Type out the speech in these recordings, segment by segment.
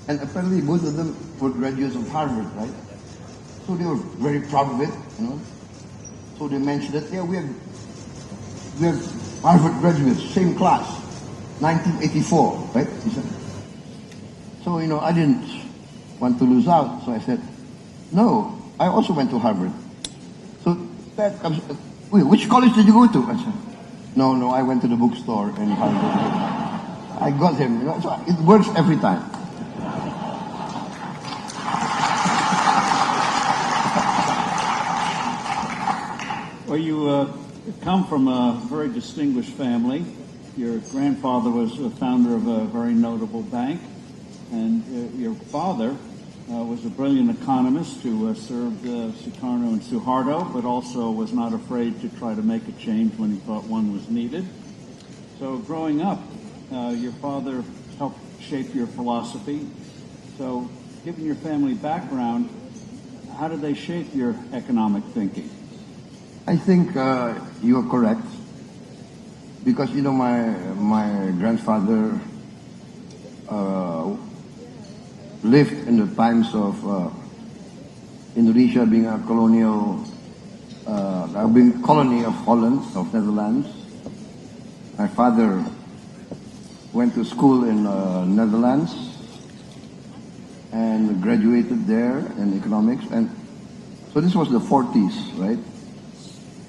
And apparently both of them were graduates of Harvard, right? So they were very proud of it, you know. So they mentioned that, yeah, we're Harvard graduates, same class, 1984, right? He said. So, you know, I didn't want to lose out, so I said, no, I also went to Harvard. So that comes, wait, which college did you go to? I said, no, I went to the bookstore in Harvard. I got him, you know, so it works every time. Well, you come from a very distinguished family. Your grandfather was a founder of a very notable bank, and your father was a brilliant economist who served Sukarno and Suharto, but also was not afraid to try to make a change when he thought one was needed. So growing up, your father helped shape your philosophy. So given your family background, how did they shape your economic thinking? I think you are correct, because you know my grandfather lived in the times of Indonesia being a being colony of Holland, of Netherlands. My father went to school in Netherlands and graduated there in economics, and so this was the 40s, right?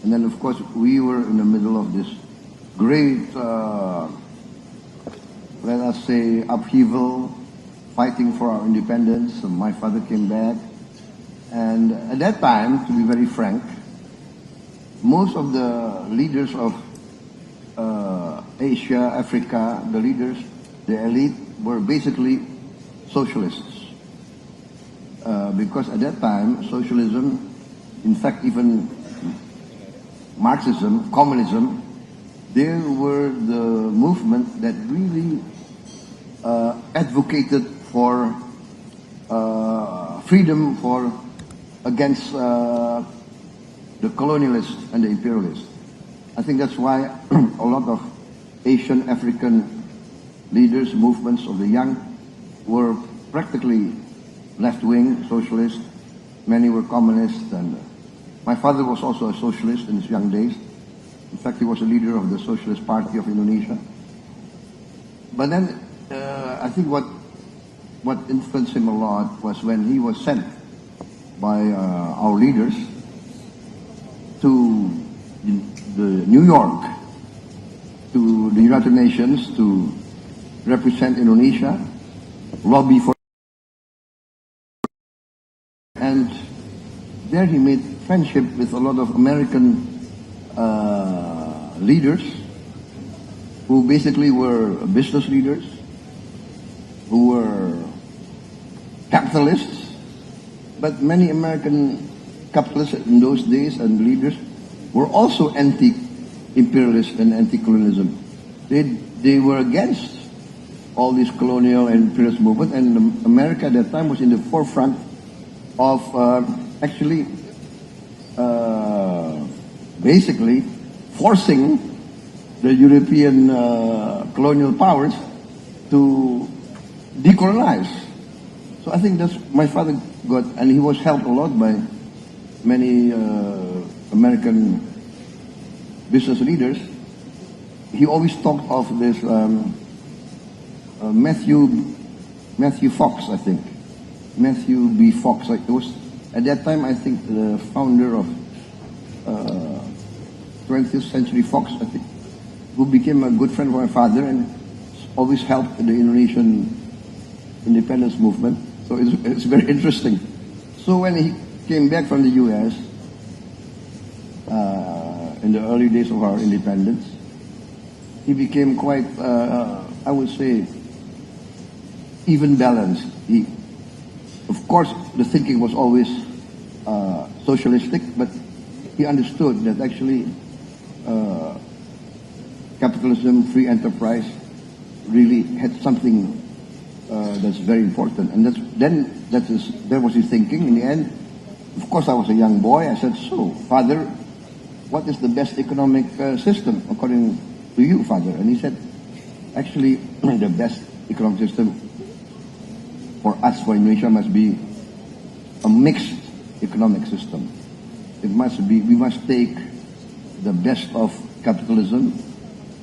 And then, of course, we were in the middle of this great, let us say, upheaval, fighting for our independence. So my father came back. And at that time, to be very frank, most of the leaders of Asia, Africa, the leaders, the elite, were basically socialists. Because at that time, socialism, in fact, even Marxism, communism, they were the movement that really advocated for freedom against the colonialists and the imperialists. I think that's why a lot of Asian African leaders, movements of the young, were practically left-wing socialists. Many were communists, and my father was also a socialist in his young days. In fact, he was a leader of the Socialist Party of Indonesia. But then, I think what influenced him a lot was when he was sent by our leaders to New York, to the United Nations to represent Indonesia, lobby for, and there he made friendship with a lot of American leaders who basically were business leaders, who were capitalists, but many American capitalists in those days and leaders were also anti-imperialist and anti-colonialism. They were against all this colonial and imperialist movement, and America at that time was in the forefront of actually basically forcing the European colonial powers to decolonize. So I think that's my father got, and he was helped a lot by many American business leaders. He always talked of this Matthew Fox, I think. Matthew B. Fox. It was at that time, I think, the founder of 20th Century Fox, I think, who became a good friend of my father and always helped the Indonesian independence movement. So it's very interesting. So when he came back from the U.S. In the early days of our independence, he became quite, I would say, even balanced. Of course, the thinking was always socialistic, but he understood that actually capitalism, free enterprise, really had something that's very important. And that was his thinking. In the end, of course, I was a young boy. I said, "So, Father, what is the best economic system according to you, Father?" And he said, "Actually, the best economic system for us, for Indonesia, must be a mixed economic system. It must be, we must take the best of capitalism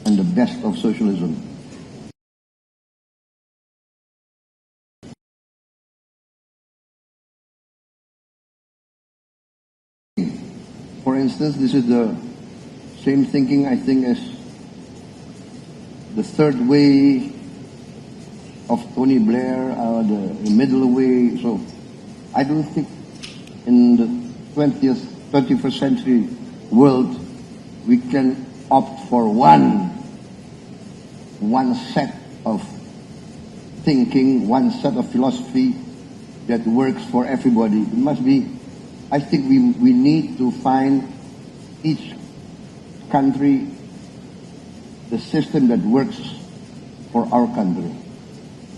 and the best of socialism. For instance, this is the same thinking, I think, as the third way of Tony Blair, the middle way. So I don't think in the 21st century world we can opt for one set of thinking, one set of philosophy that works for everybody. It must be, I think we need to find each country the system that works for our country.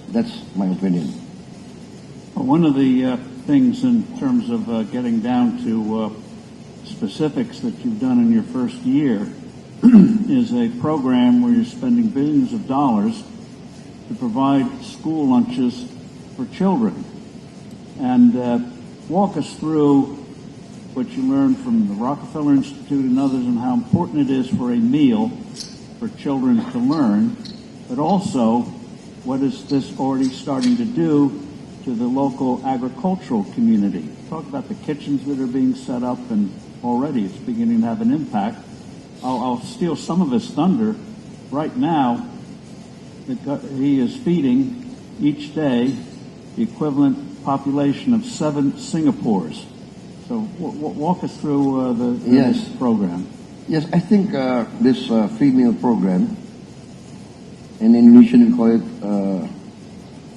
That's my opinion. One of the things in terms of getting down to specifics that you've done in your first year is a program where you're spending billions of dollars to provide school lunches for children. And walk us through what you learned from the Rockefeller Institute and others and how important it is for a meal for children to learn, but also what is this already starting to do to the local agricultural community. Talk about the kitchens that are being set up, and already it's beginning to have an impact. I'll steal some of his thunder. Right now, he is feeding each day the equivalent population of 7 Singapores. So walk us through this program. Yes, I think this free meal program, in Indonesian we call it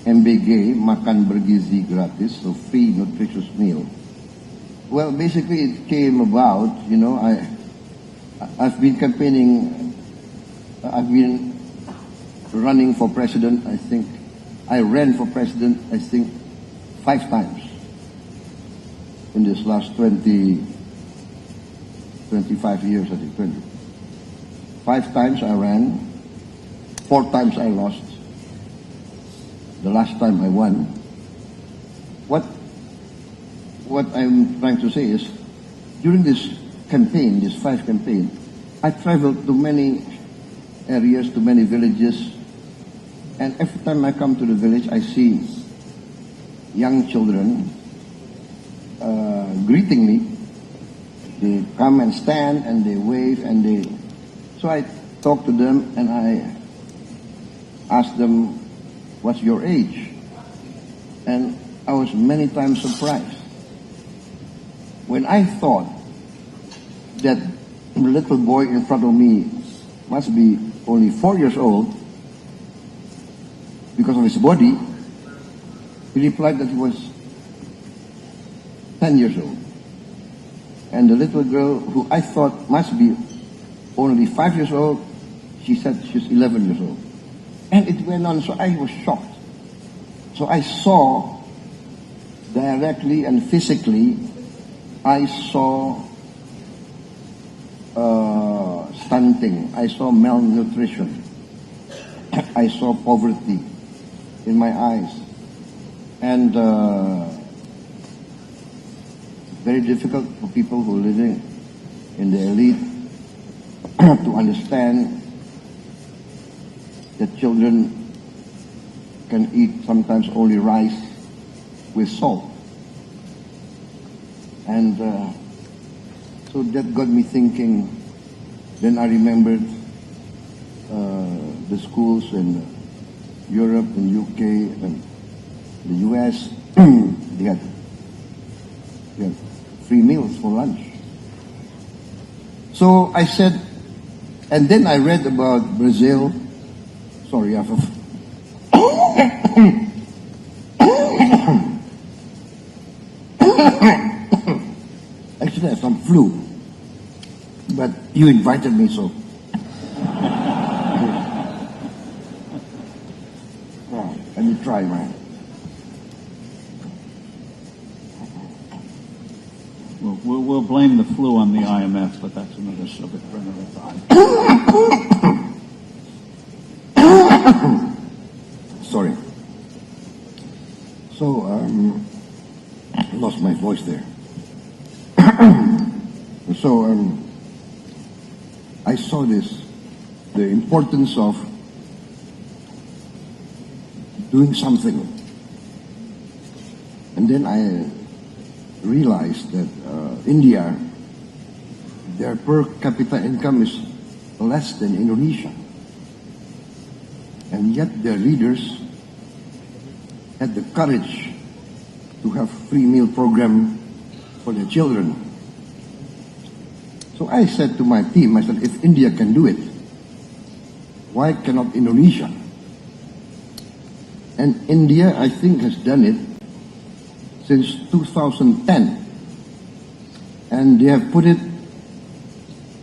MBG, Makan Bergizi Gratis, so free nutritious meal. Well, basically it came about, you know, I've been campaigning, I've been running for president, I think. I ran for president, I think, 5 times in this last 25 years, I think, 20. 5 times I ran, 4 times I lost. The last time I won. What I'm trying to say is, during this campaign, this 5 campaign, I traveled to many areas, to many villages, and every time I come to the village, I see young children greeting me. They come and stand and they wave and they... So I talk to them and I ask them, what's your age? And I was many times surprised. When I thought that the little boy in front of me must be only 4 years old because of his body, he replied that he was 10 years old. And the little girl who I thought must be only 5 years old, she said she's 11 years old. And it went on, so I was shocked. So I saw directly and physically, I saw stunting, I saw malnutrition, I saw poverty in my eyes. And very difficult for people who are living in the elite to understand that children can eat sometimes only rice with salt. And so that got me thinking. Then I remembered the schools in Europe and UK and the US. They had free meals for lunch. So I said, and then I read about Brazil. Sorry, I have actually I have some flu, but you invited me, so. Let me try, man. We'll blame the flu on the IMF, but that's another subject for another time. Sorry. So, I lost my voice there. So, I saw this, the importance of doing something. And then I realized that India, their per capita income is less than Indonesia. And yet their leaders had the courage to have free meal program for their children. So I said to my team, I said, if India can do it, why cannot Indonesia? And India, I think, has done it since 2010. And they have put it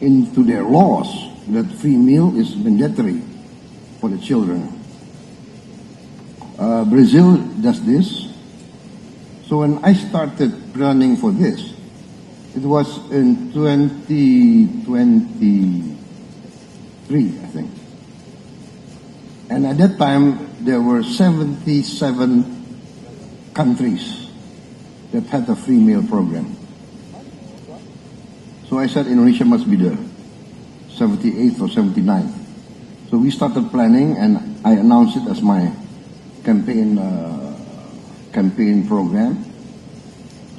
into their laws that free meal is mandatory for the children. Brazil does this. So when I started planning for this, it was in 2023, I think. And at that time, there were 77 countries that had a free meal program. So I said Indonesia must be the 78th or 79th. So we started planning, and I announced it as my campaign program,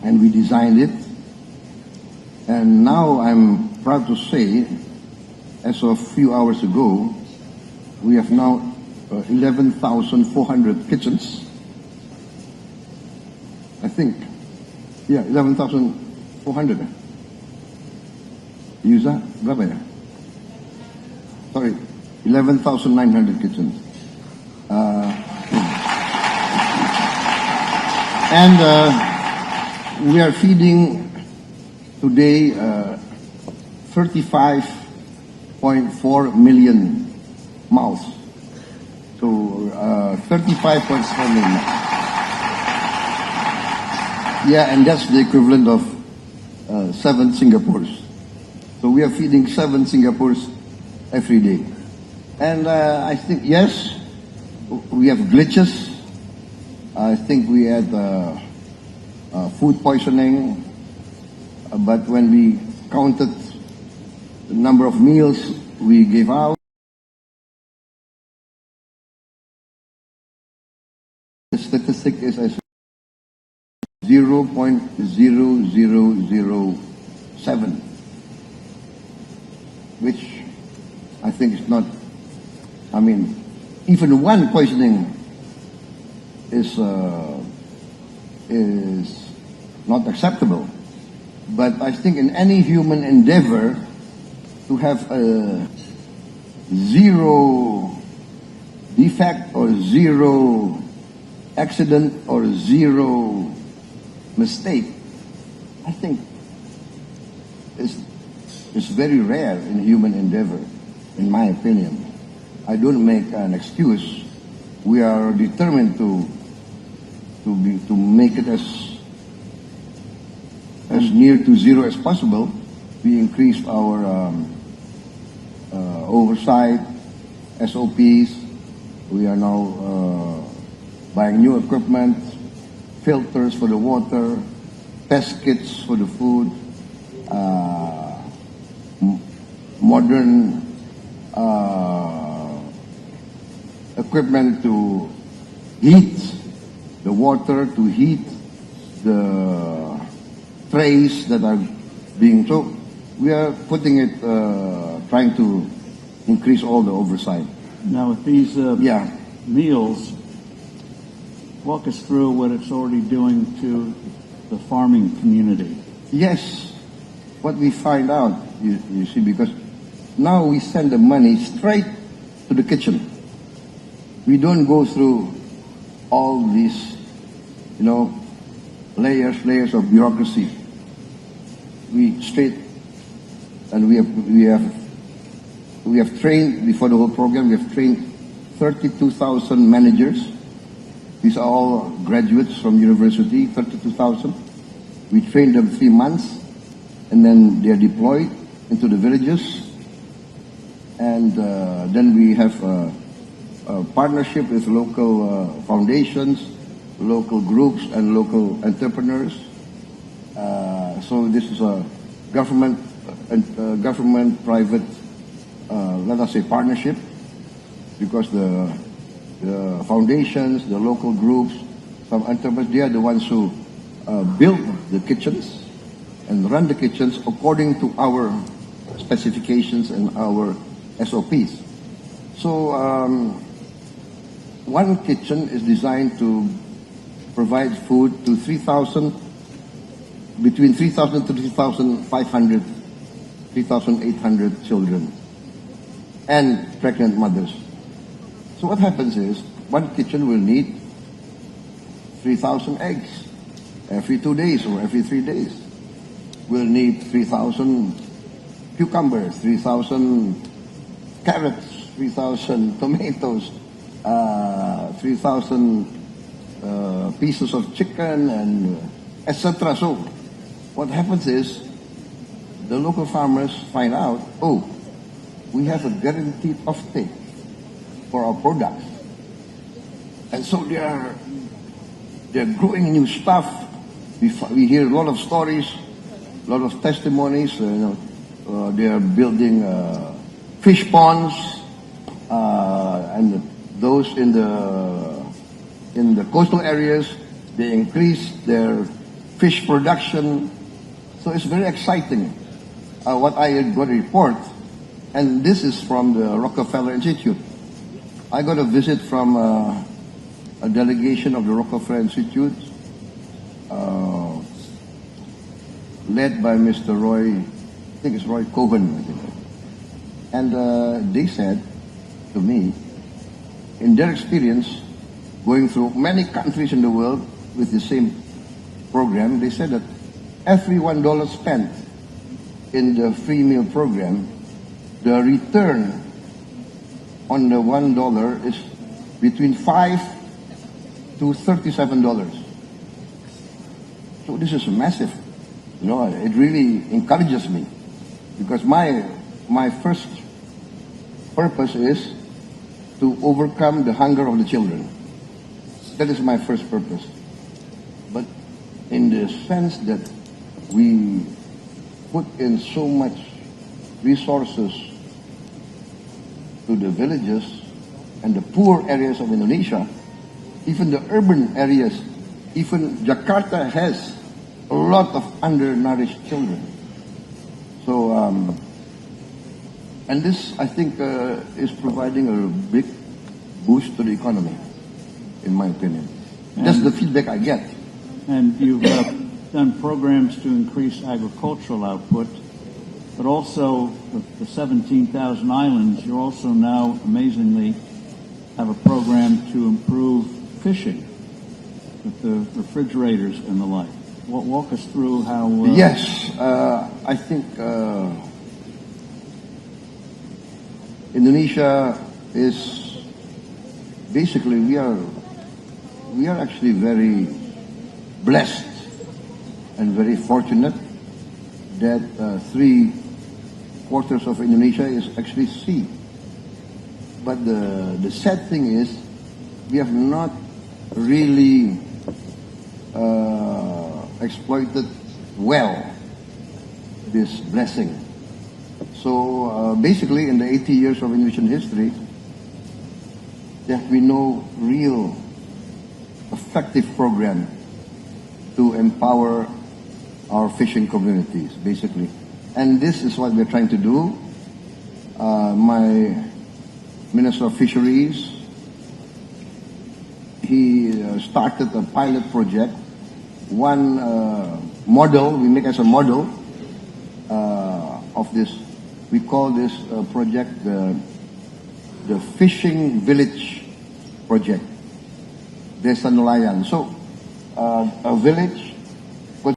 and we designed it. And now I'm proud to say, as of a few hours ago, we have now 11,400 kitchens. I think, yeah, 11,400. Yusa, berapa ya? Sorry, 11,900 kitchens. And we are feeding today 35.4 million mouths. So 35.4 million. Yeah, and that's the equivalent of 7 Singapores. So we are feeding 7 Singapores every day. And I think, yes, we have glitches. I think we had food poisoning. But when we counted the number of meals we gave out, the statistic is as 0.0007, which I think is not, I mean, even one poisoning is not acceptable. But I think in any human endeavor, to have a zero defect or zero accident or zero mistake, I think is very rare in human endeavor, in my opinion. I don't make an excuse. We are determined to make it as near to zero as possible. We increased our oversight, SOPs. We are now buying new equipment, filters for the water, test kits for the food, modern equipment to heat the water, to heat the trays that are being, so we are putting it, trying to increase all the oversight. Now with these meals, walk us through what it's already doing to the farming community. Yes, what we find out, you see, because now we send the money straight to the kitchen. We don't go through all these, layers of bureaucracy. We straight, and we have trained, before the whole program, we have trained 32,000 managers. These are all graduates from university, 32,000. We trained them 3 months, and then they are deployed into the villages. And then we have a partnership with local foundations, local groups and local entrepreneurs. So this is a government-private, let us say, partnership, because the foundations, the local groups, some entrepreneurs, they are the ones who build the kitchens and run the kitchens according to our specifications and our SOPs. So one kitchen is designed to provide food to between 3,000 to 3,500, 3,800 children and pregnant mothers. So what happens is, one kitchen will need 3,000 eggs every 2 days or every 3 days. We'll need 3,000 cucumbers, 3,000 carrots, 3,000 tomatoes, 3,000 pieces of chicken, and etc. So what happens is, the local farmers find out, oh, we have a guaranteed offtake for our products. And so they're growing new stuff. We hear a lot of stories, a lot of testimonies. They are building fish ponds, and those in the coastal areas, they increase their fish production. So it's very exciting. What I got a report, and this is from the Rockefeller Institute. I got a visit from a delegation of the Rockefeller Institute, led by Mr. Roy, I think it's Roy Cohen, I think. And they said to me, in their experience, going through many countries in the world with the same program, they said that every $1 spent in the free meal program, the return on the $1 is between $5 to $37. So this is massive. It really encourages me, because my first purpose is to overcome the hunger of the children. That is my first purpose. But in the sense that we put in so much resources to the villages and the poor areas of Indonesia, even the urban areas, even Jakarta has a lot of undernourished children. So, and this, I think, is providing a big boost to the economy, in my opinion. That's the feedback I get. And you've done programs to increase agricultural output, but also with the 17,000 islands, you also now, amazingly, have a program to improve fishing with the refrigerators and the like. Walk us through how... Yes, I think Indonesia is basically, we are actually very blessed and very fortunate that 3/4 of Indonesia is actually sea. But the sad thing is, we have not really exploited well this blessing. So basically, in the 80 years of Indonesian history, there have been no real effective program to empower our fishing communities, basically. And this is what we're trying to do. My Minister of Fisheries, he started a pilot project. One model, we make as a model of this, we call this project the Fishing Village Project, Desa Nelayan. So, a village with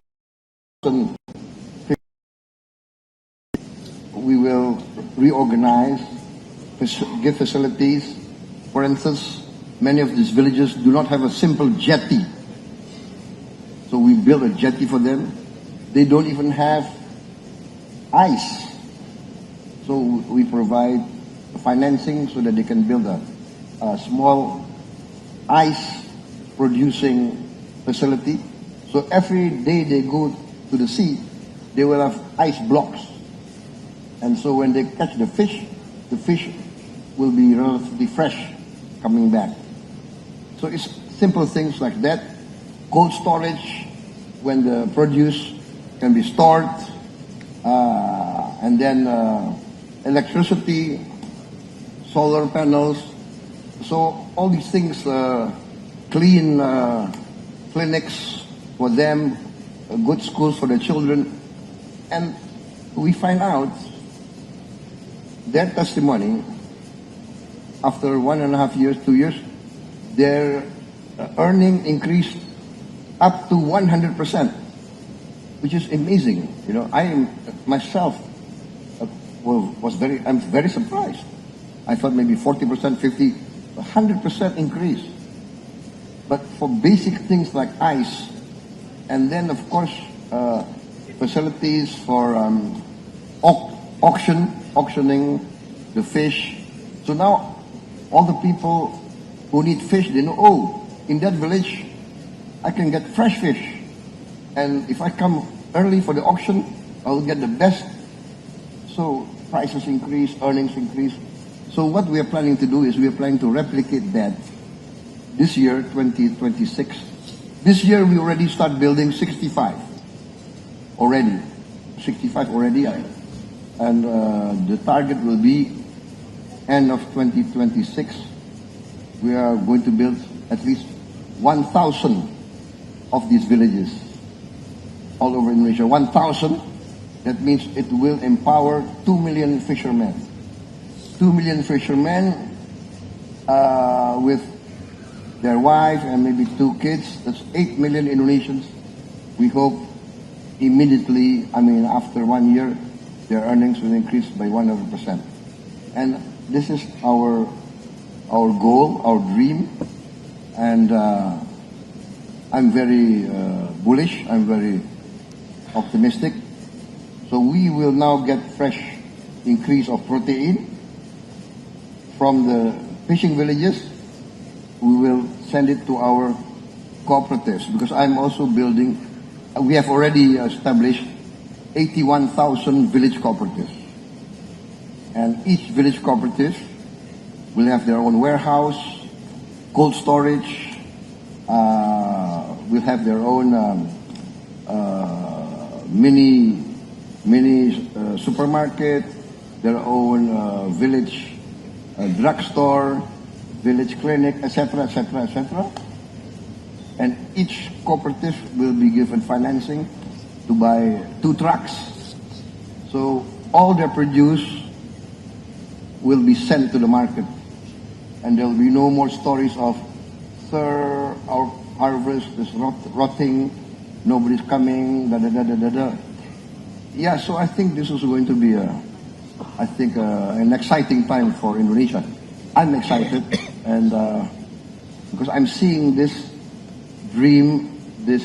we will reorganize, give facilities. For instance, many of these villages do not have a simple jetty. So we build a jetty for them. They don't even have ice. So we provide financing so that they can build a small ice producing facility. So every day they go to the sea, they will have ice blocks. And so when they catch the fish will be relatively fresh coming back. So it's simple things like that. Cold storage, when the produce can be stored, and then electricity, solar panels. So all these things, clean clinics for them, good schools for the children. And we find out their testimony, after 1.5 years, 2 years, their earning increased up to 100%, which is amazing. You know, I am myself I'm very surprised. I thought maybe 40%, 50, 100% increase. But for basic things like ice, and then of course facilities for auctioning the fish. So now all the people who need fish, they know, oh, in that village I can get fresh fish, and if I come early for the auction, I will get the best. So prices increase, earnings increase. So what we are planning to do is we are planning to replicate that this year, 2026. This year we already start building 65 already. 65 already. And the target will be end of 2026. We are going to build at least 1,000 of these villages all over Indonesia. 1,000. That means it will empower 2 million fishermen. 2 million fishermen with their wife and maybe 2 kids. That's 8 million Indonesians. We hope immediately, after 1 year, their earnings will increase by 100%. And this is our goal, our dream. And I'm very bullish. I'm very optimistic. So we will now get fresh increase of protein from the fishing villages. We will send it to our cooperatives, because I'm also building, we have already established 81,000 village cooperatives. And each village cooperative will have their own warehouse, cold storage, will have their own mini supermarket, their own village drugstore, village clinic, etc., etc., etc. And each cooperative will be given financing to buy 2 trucks. So all their produce will be sent to the market. And there will be no more stories of, sir, our harvest is rotting, nobody's coming, da-da-da-da-da-da. Yeah, so I think this is going to be an exciting time for Indonesia. I'm excited, and because I'm seeing this dream, this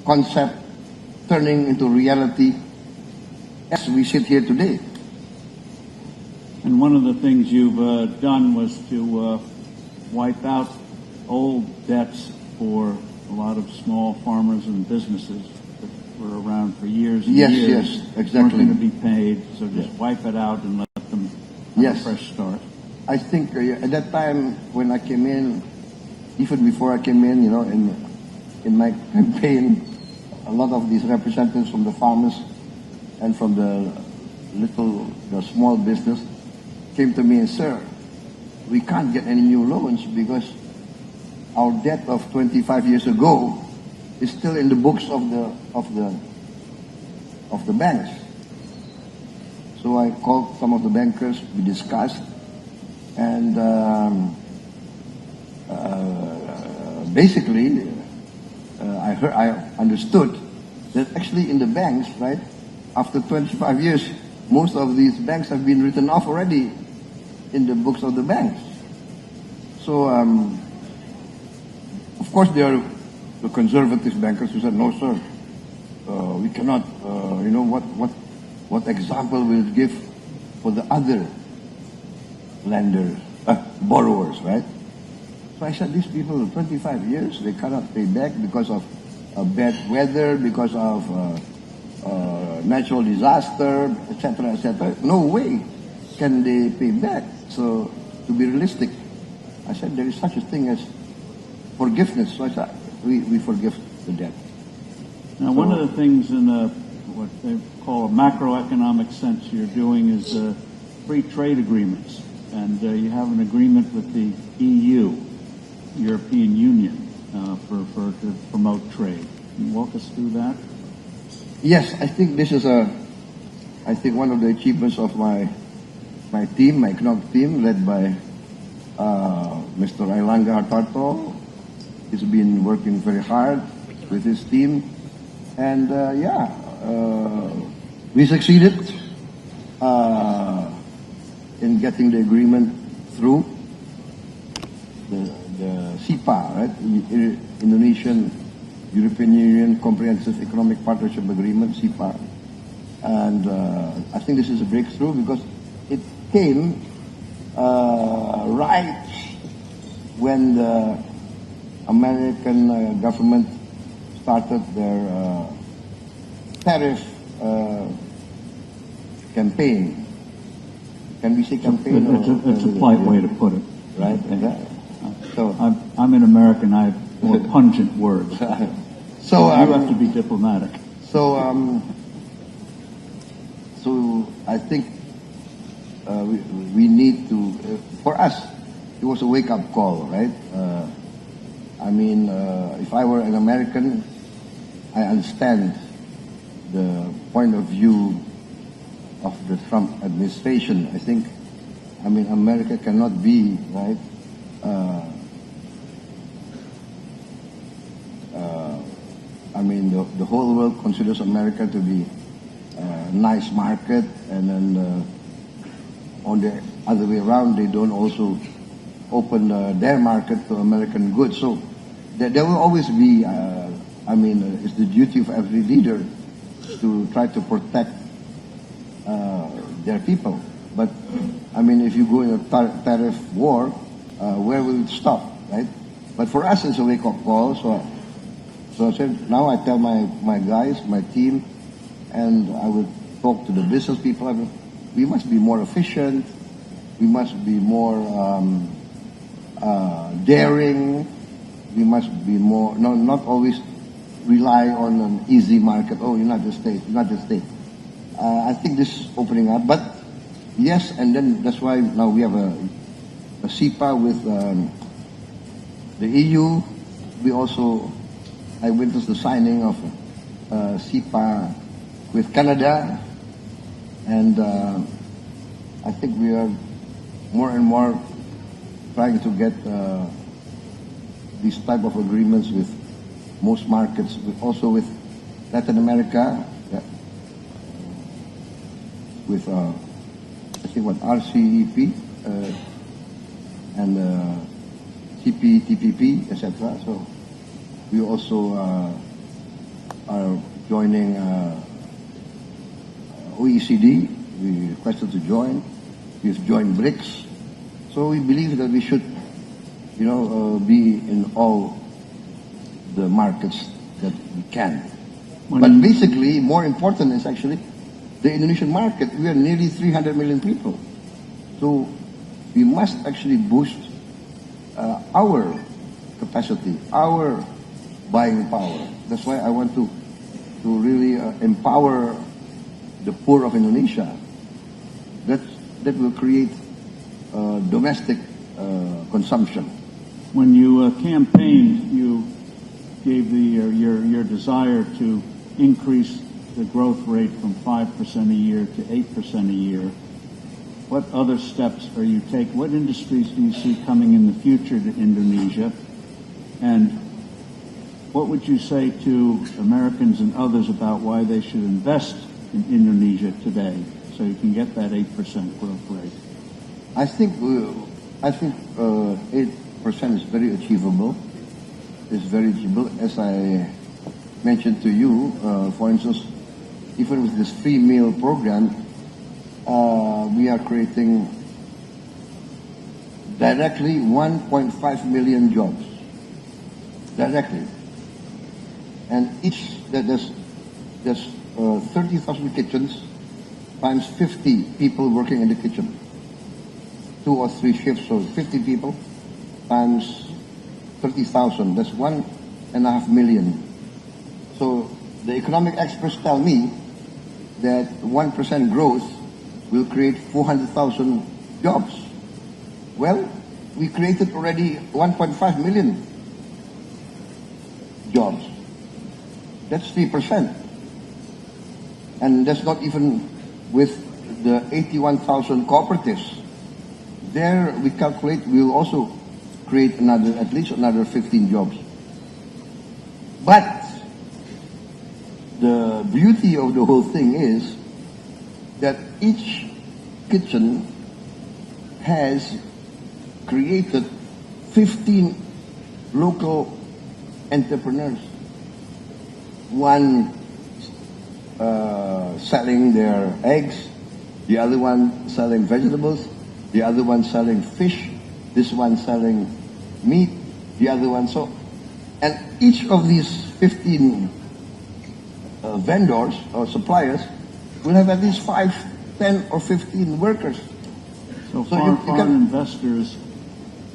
concept turning into reality as we sit here today. And one of the things you've done was to wipe out old debts for a lot of small farmers and businesses that were around for years and years. Yes, exactly. Weren't going to be paid, so just wipe it out and let them have a fresh start. I think at that time when I came in, even before I came in, in my campaign, a lot of these representatives from the farmers and from the small business came to me and, sir, we can't get any new loans because our debt of 25 years ago is still in the books of the banks. So I called some of the bankers, we discussed, and basically I understood that actually in the banks, right, after 25 years, most of these banks have been written off already in the books of the banks. So, of course, there are the conservative bankers who said, no, sir, we cannot, what example will it give for the other lenders, borrowers, right? So I said, these people, 25 years, they cannot pay back because of bad weather, because of natural disaster, etc., etc. No way can they pay back. So to be realistic, I said there is such a thing as forgiveness. So I said, we forgive the debt. Now, one of the things in what they call a macroeconomic sense you're doing is free trade agreements. And you have an agreement with the EU, European Union, to promote trade. Can you walk us through that? Yes, I think this is one of the achievements of my team, my economic team, led by Mr. Ailanga Hartarto. He's been working very hard with his team, and we succeeded in getting the agreement through the CEPA, right? Indonesian European Union Comprehensive Economic Partnership Agreement, CEPA. And I think this is a breakthrough because it came right when the American government started their tariff campaign. Can we say campaign? It's a polite way to put it. Right? So I'm an American. I have more pungent words. So you have to be diplomatic. So I think we need to. For us, it was a wake-up call, right? If I were an American, I understand the point of view of the Trump administration. I think, America cannot be, right, the whole world considers America to be a nice market, and then on the other way around, they don't also open their market to American goods. So there will always be, it's the duty of every leader to try to protect their people. But, if you go in a tariff war, where will it stop, right? But for us, it's a wake-up call. So I said, now I tell my guys, my team, and I will talk to the business people. We must be more efficient. We must be more daring. We must be more, not always rely on an easy market. Oh, United States. I think this is opening up. But yes, and then that's why now we have a CEPA with the EU. I witnessed the signing of CEPA with Canada, and I think we are more and more trying to get these type of agreements with most markets, also with Latin America, with RCEP and CPTPP, etc. So we also are joining OECD. We requested to join. We've joined BRICS. So we believe that we should, be in all the markets that we can. But basically, more important is actually the Indonesian market. We are nearly 300 million people. So we must actually boost our capacity, our buying power. That's why I want to really empower the poor of Indonesia. That will create domestic consumption. When you campaigned, you gave your desire to increase the growth rate from 5% a year to 8% a year. What other steps are you taking? What industries do you see coming in the future to Indonesia? And what would you say to Americans and others about why they should invest in Indonesia today so you can get that 8% growth rate? I think 8% is very achievable. It's very achievable. As I mentioned to you, for instance, even with this free meal program, we are creating directly 1.5 million jobs. Directly. And each, there's 30,000 kitchens times 50 people working in the kitchen. 2 or 3 shifts, so 50 people times 30,000, that's 1.5 million. So the economic experts tell me that 1% growth will create 400,000 jobs. Well, we created already 1.5 million jobs. That's 3%. And that's not even with the 81,000 cooperatives. There we calculate we will also create at least another 15 jobs. But the beauty of the whole thing is that each kitchen has created 15 local entrepreneurs. One selling their eggs, the other one selling vegetables, the other one selling fish, this one selling meat, the other one so. And each of these 15 vendors or suppliers will have at least 5, 10 or 15 workers. So foreign investors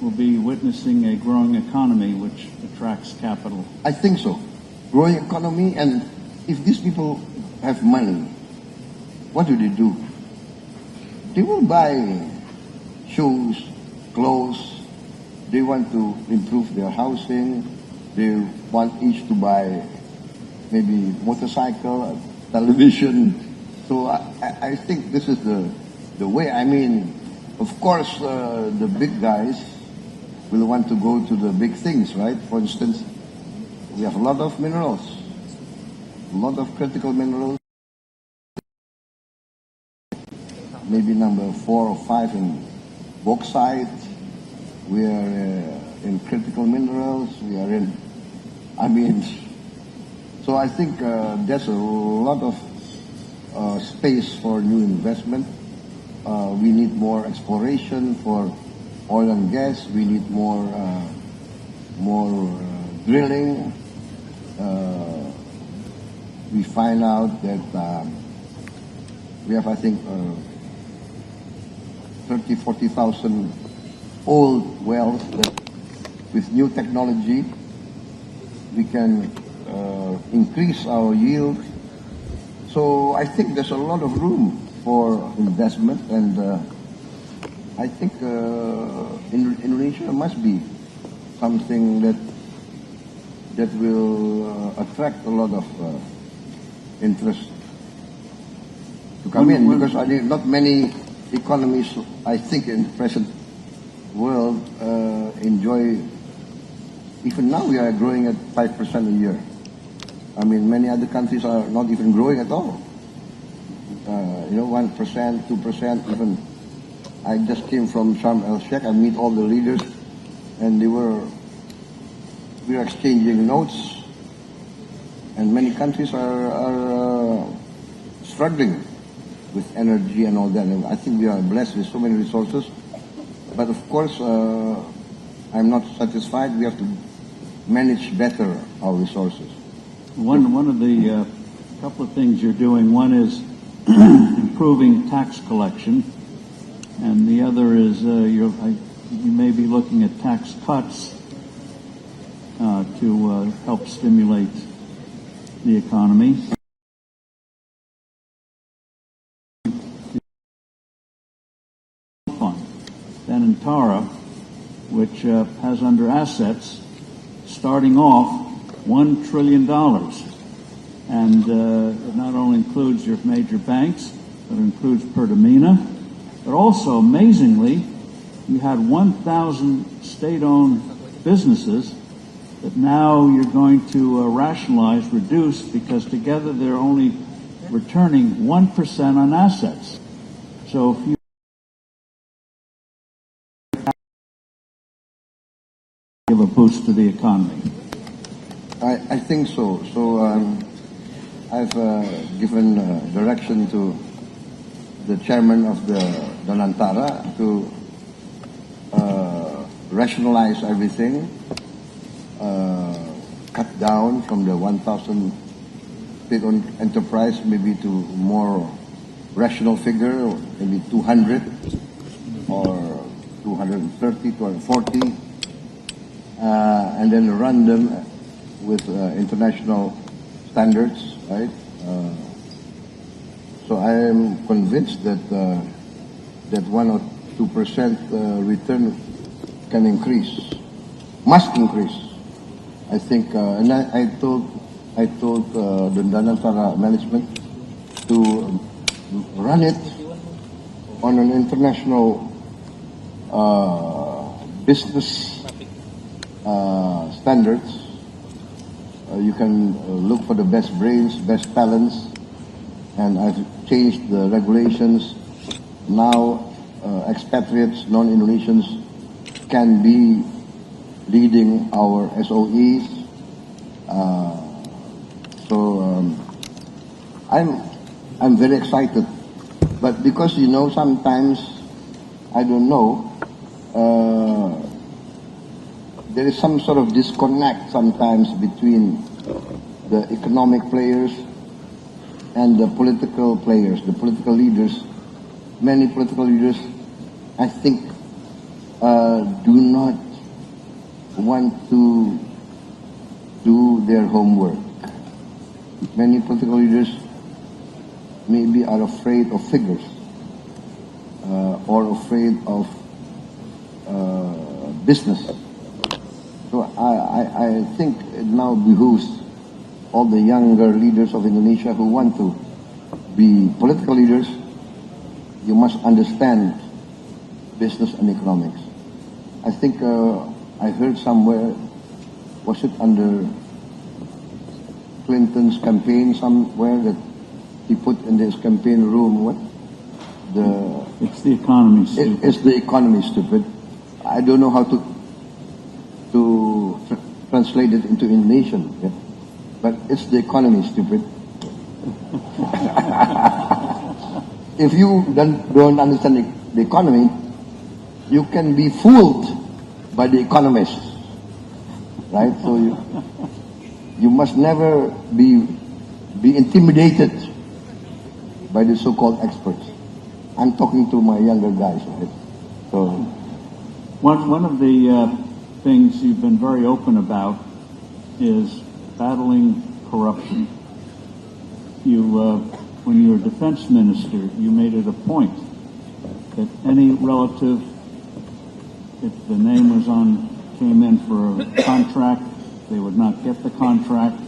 will be witnessing a growing economy which attracts capital. I think so. Growing economy, and if these people have money, what do? They will buy shoes, clothes. They want to improve their housing. They want each to buy maybe motorcycle, television. So I think this is the way. I mean, of course, the big guys will want to go to the big things, right? For instance, we have a lot of minerals, a lot of critical minerals. Maybe number 4 or 5 in bauxite. We are in critical minerals. We are in, so I think there's a lot of space for new investment. We need more exploration for oil and gas. We need more drilling. We find out that we have, I think, 30,000, 40,000 old wells that with new technology we can increase our yield. So I think there's a lot of room for investment, and I think Indonesia must be something that will attract a lot of interest to come in, because I think not many economies, I think, in the present world enjoy. Even now we are growing at 5% a year. I mean, many other countries are not even growing at all. 1%, 2%, even. I just came from Sharm el Sheikh. I meet all the leaders, and we were exchanging notes, and many countries are struggling with energy and all that. And I think we are blessed with so many resources. But of course, I'm not satisfied. We have to manage better our resources. One of the couple of things you're doing, one is improving tax collection, and the other is you may be looking at tax cuts to help stimulate the economy. Then in Tara, which has under assets, starting off $1 trillion. And it not only includes your major banks, but it includes Pertamina, but also, amazingly, you had 1,000 state-owned businesses that now you're going to rationalize, reduce, because together they're only returning 1% on assets. So if you give a boost to the economy. I think so. So I've given direction to the chairman of the Danantara to rationalize everything, cut down from the 1,000 state-owned enterprise maybe to more rational figure, maybe 200 or 230, 240, and then run them with international standards, right? So I am convinced that that 1 or 2% return can increase, must increase. I think, and I told the Danantara management to run it on an international business standards. You can look for the best brains, best talents, and I've changed the regulations. Now, expatriates, non-Indonesians can be leading our SOEs. I'm very excited, but because sometimes I don't know. There is some sort of disconnect sometimes between the economic players and the political players, the political leaders. Many political leaders, I think, do not want to do their homework. Many political leaders maybe are afraid of figures or afraid of business. So I think it now behooves all the younger leaders of Indonesia who want to be political leaders. You must understand business and economics. I think I heard somewhere, was it under Clinton's campaign somewhere, that he put in his campaign room, what? It's the economy, stupid. It's the economy, stupid. I don't know how to translate it into Indonesian, yeah? But it's the economy, stupid. If you don't understand the economy, you can be fooled by the economists, right? So you must never be intimidated by the so-called experts. I'm talking to my younger guys, right? So one of the things you've been very open about is battling corruption. When you were defense minister, you made it a point that any relative, if the name came in for a contract, they would not get the contract.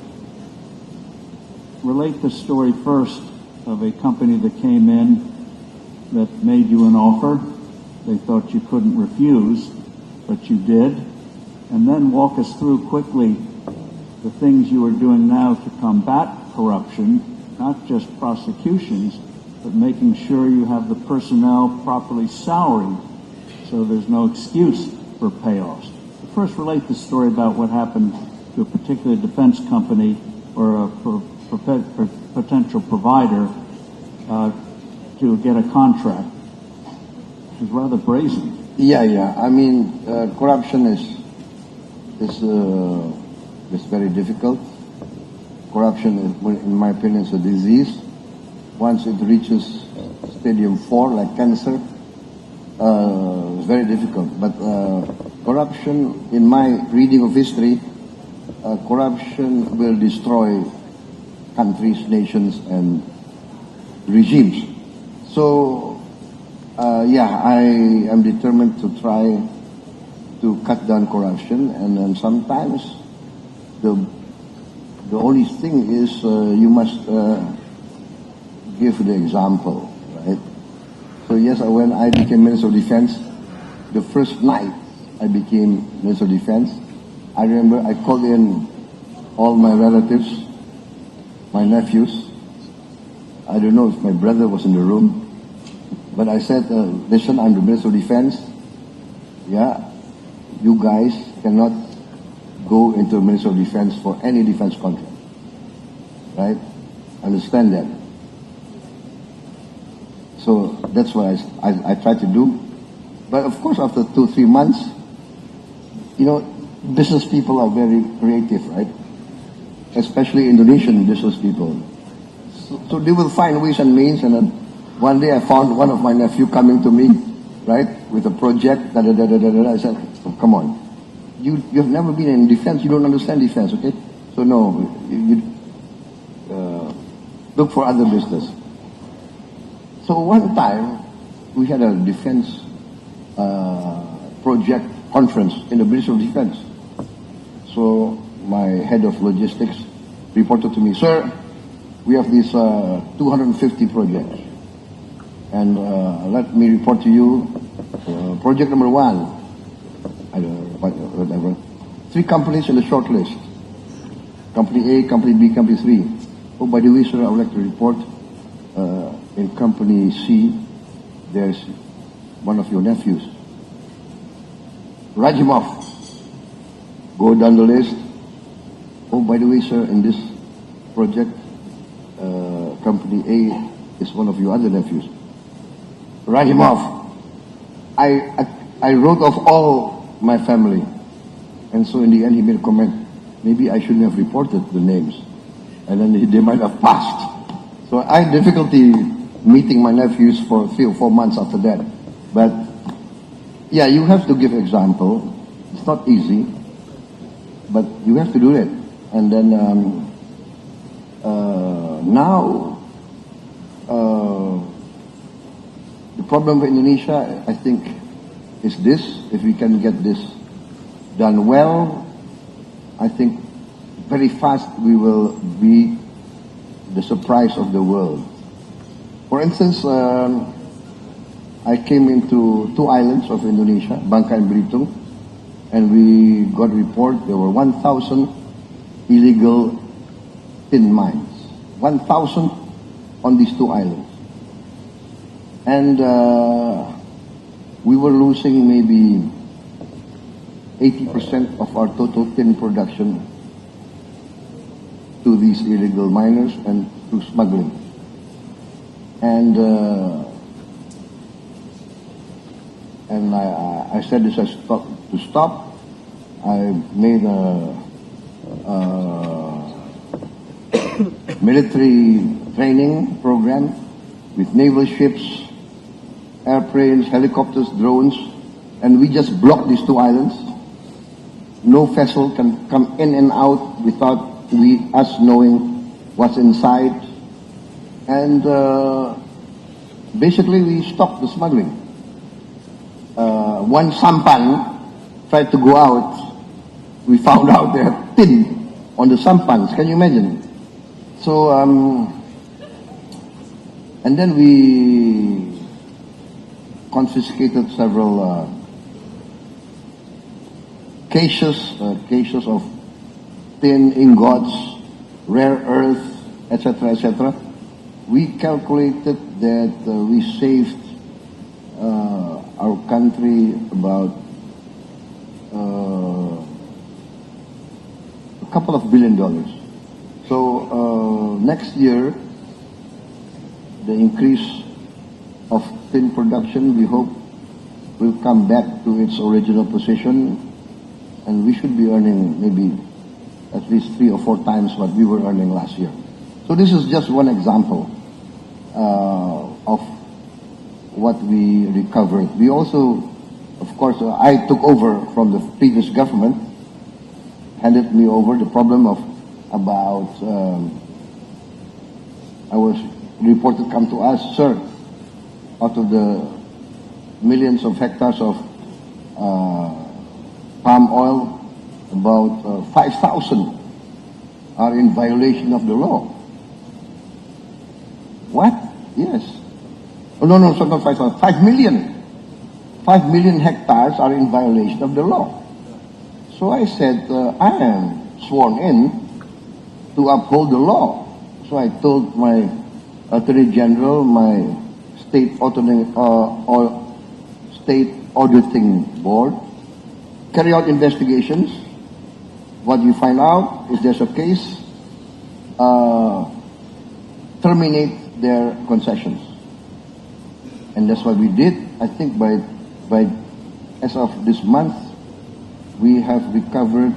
Relate the story first of a company that came in that made you an offer. They thought you couldn't refuse, but you did. And then walk us through quickly the things you are doing now to combat corruption, not just prosecutions, but making sure you have the personnel properly salaried so there's no excuse for payoffs. But first, relate the story about what happened to a particular defense company or a potential provider to get a contract. It was rather brazen. Yeah. I mean, corruption is very difficult. Corruption, in my opinion, is a disease. Once it reaches stadium 4, like cancer, it's very difficult. But corruption, in my reading of history, corruption will destroy countries, nations, and regimes. So, I am determined to try to cut down corruption, and then sometimes the only thing is you must give the example, right? So yes, when I became Minister of Defense, the first night I became Minister of Defense, I remember I called in all my relatives, my nephews. I don't know if my brother was in the room, but I said, listen, I'm the Minister of Defense. Yeah, you guys cannot go into Minister of Defense for any defense contract, right? Understand that. So that's what I try to do. But of course, after 2-3 months, you know, business people are very creative, right? Especially Indonesian business people. So they will find ways and means. And then one day I found one of my nephew coming to me, right, with a project. I said, oh, come on, you've never been in defense. You don't understand defense, okay? So no, you look for other business. So one time we had a defense project conference in the Ministry of Defense. So my head of logistics reported to me, sir, we have these 250 projects. And let me report to you, project number one, I don't know, whatever. 3 companies in the short list. Company A, Company B, Company C. Oh, by the way, sir, I would like to report in Company C, there's one of your nephews. Write him off. Go down the list. Oh, by the way, sir, in this project, Company A is one of your other nephews. Write him off. I wrote off all my family. And so in the end, he made a comment, maybe I shouldn't have reported the names. And then they might have passed. So I had difficulty meeting my nephews for 3 or 4 months after that. But yeah, you have to give example. It's not easy, but you have to do it. And then now the problem for Indonesia, I think, is this. If we can get this done well, I think very fast we will be the surprise of the world. For instance, I came into 2 islands of Indonesia, Bangka and Belitung, and we got a report there were 1,000 illegal tin mines. 1,000 on these 2 islands. And we were losing maybe 80% of our total tin production to these illegal miners and to smuggling. And I said this has to stop. I made a military training program with naval ships, airplanes, helicopters, drones, and we just blocked these 2 islands. No vessel can come in and out without us knowing what's inside. And basically we stopped the smuggling. One sampan tried to go out. We found out they had tin on the sampans. Can you imagine? So, and then we confiscated several cases of tin ingots, rare earth, etc., etc. We calculated that we saved our country about a couple of $1 billion. So next year, the increase of tin production, we hope, will come back to its original position, and we should be earning maybe at least 3 or 4 times what we were earning last year. So this is just one example of what we recovered. We also, of course, I took over from the previous government, handed me over the problem of about, I was reported come to us, sir, out of the millions of hectares of palm oil, about 5,000 are in violation of the law. What? Yes. Oh, no, so not 5,000. 5 million. 5 million hectares are in violation of the law. So I said, I am sworn in to uphold the law. So I told my Attorney General, my state auditing board, carry out investigations. What you find out, if there's a case, terminate their concessions. And that's what we did. I think by as of this month, we have recovered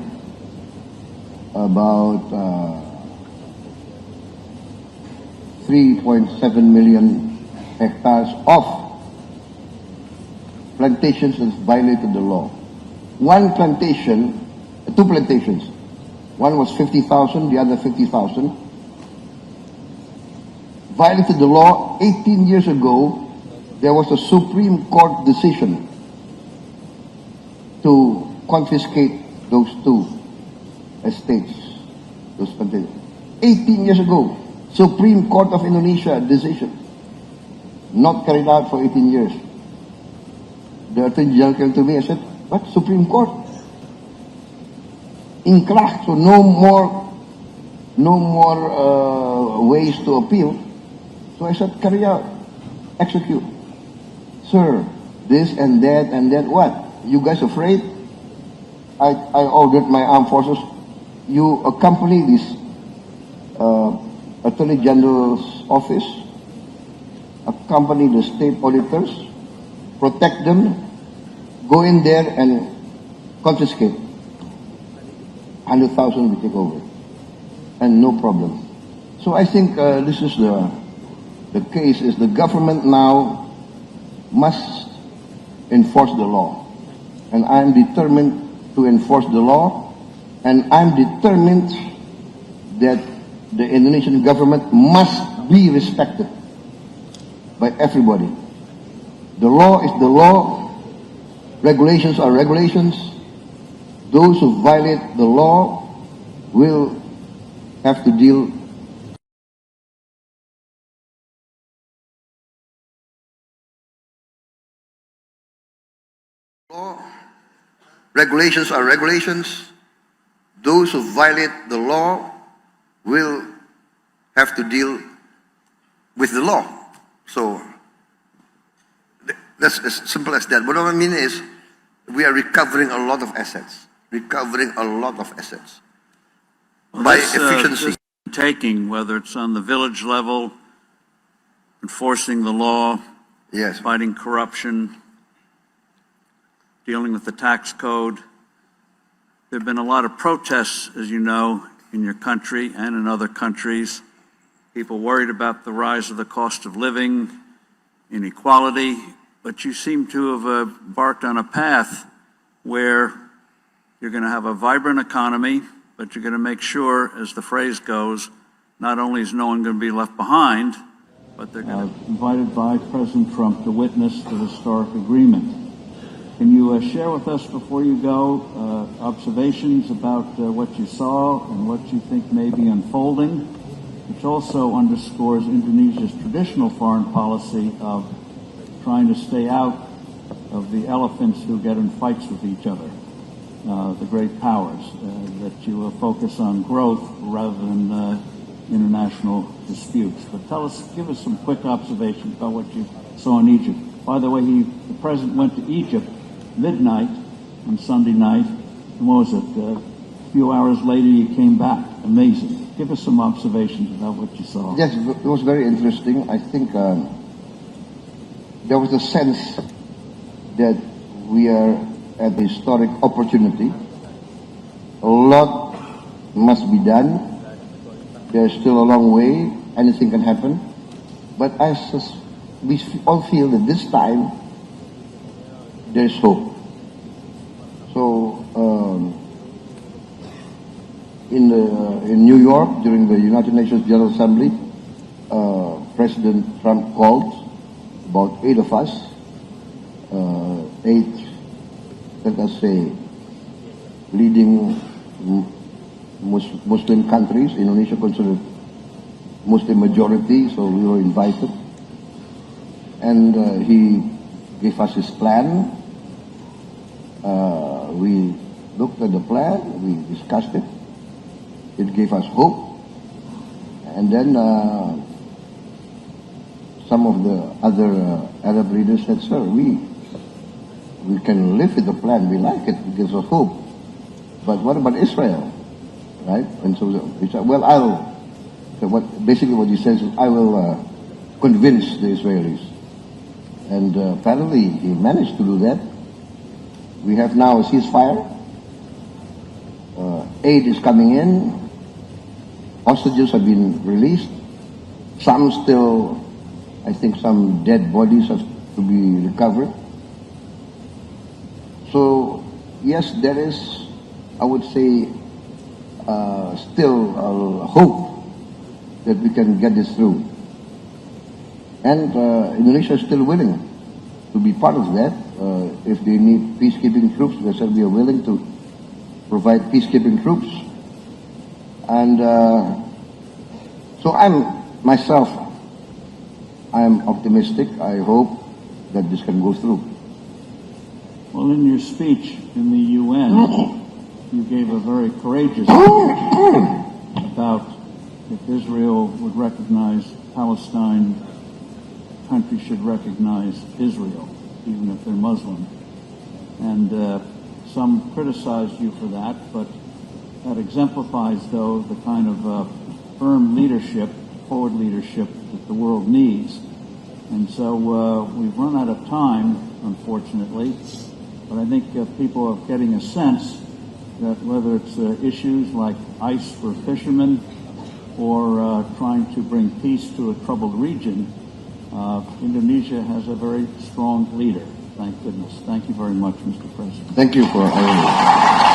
about 3.7 million hectares of plantations that violated the law. One plantation, two plantations, one was 50,000, the other 50,000, violated the law. 18 years ago, there was a Supreme Court decision to confiscate those two estates, those plantations. 18 years ago, Supreme Court of Indonesia decision, not carried out for 18 years. The Attorney General came to me and said, what, Supreme Court? Inkrah, so no more ways to appeal. So I said, carry out, execute. Sir, this and that, what? You guys afraid? I ordered my armed forces, you accompany this Attorney General's office, accompany the state auditors, protect them, go in there and confiscate. 100,000 we take over, and no problem. So I think this is the case is the government now must enforce the law, and I'm determined to enforce the law, and I'm determined that the Indonesian government must be respected by everybody. The law is the law, regulations are regulations. Those who violate the law will have to deal. Law, regulations are regulations. Those who violate the law will have to deal with the law. So that's as simple as that. What I mean is, we are recovering a lot of assets. Well, by this, efficiency. Taking, whether it's on the village level, enforcing the law, Yes. fighting corruption, dealing with the tax code. There have been a lot of protests, as you know, in your country and in other countries. People worried about the rise of the cost of living, inequality, but you seem to have embarked on a path where you're going to have a vibrant economy, but you're going to make sure, as the phrase goes, not only is no one going to be left behind, but they're going to... Invited by President Trump to witness the historic agreement. Can you share with us, before you go, observations about what you saw and what you think may be unfolding, which also underscores Indonesia's traditional foreign policy of trying to stay out of the elephants who get in fights with each other, the great powers, that you focus on growth rather than international disputes. But give us some quick observations about what you saw in Egypt. By the way, the president went to Egypt midnight on Sunday night, and what was it, a few hours later he came back. Amazing. Give us some observations about what you saw. Yes, it was very interesting. I think there was a sense that we are at a historic opportunity. A lot must be done. There's still a long way. Anything can happen. But we all feel that this time there's hope. So in New York, during the United Nations General Assembly, President Trump called about 8 of us, 8, let us say, leading Muslim countries. Indonesia considered Muslim majority, so we were invited. And he gave us his plan. We looked at the plan, we discussed it. It gave us hope. And then some of the other Arab leaders said, sir, we can live with the plan, we like it, it gives us hope. But what about Israel? Right? And so we said, well, basically what he says is, I will convince the Israelis. And apparently he managed to do that. We have now a ceasefire. aid is coming in. Hostages have been released. Some still, I think some dead bodies have to be recovered. So, yes, there is, I would say, still hope that we can get this through. And Indonesia is still willing to be part of that. If they need peacekeeping troops, they said we are willing to provide peacekeeping troops. And so I am optimistic. I hope that this can go through. Well, in your speech in the UN, you gave a very courageous speech about if Israel would recognize Palestine, the country should recognize Israel, even if they're Muslim. And some criticized you for that, but that exemplifies, though, the kind of firm leadership, forward leadership that the world needs. And so we've run out of time, unfortunately, but I think people are getting a sense that whether it's issues like ice for fishermen or trying to bring peace to a troubled region, Indonesia has a very strong leader. Thank goodness. Thank you very much, Mr. President. Thank you for having me.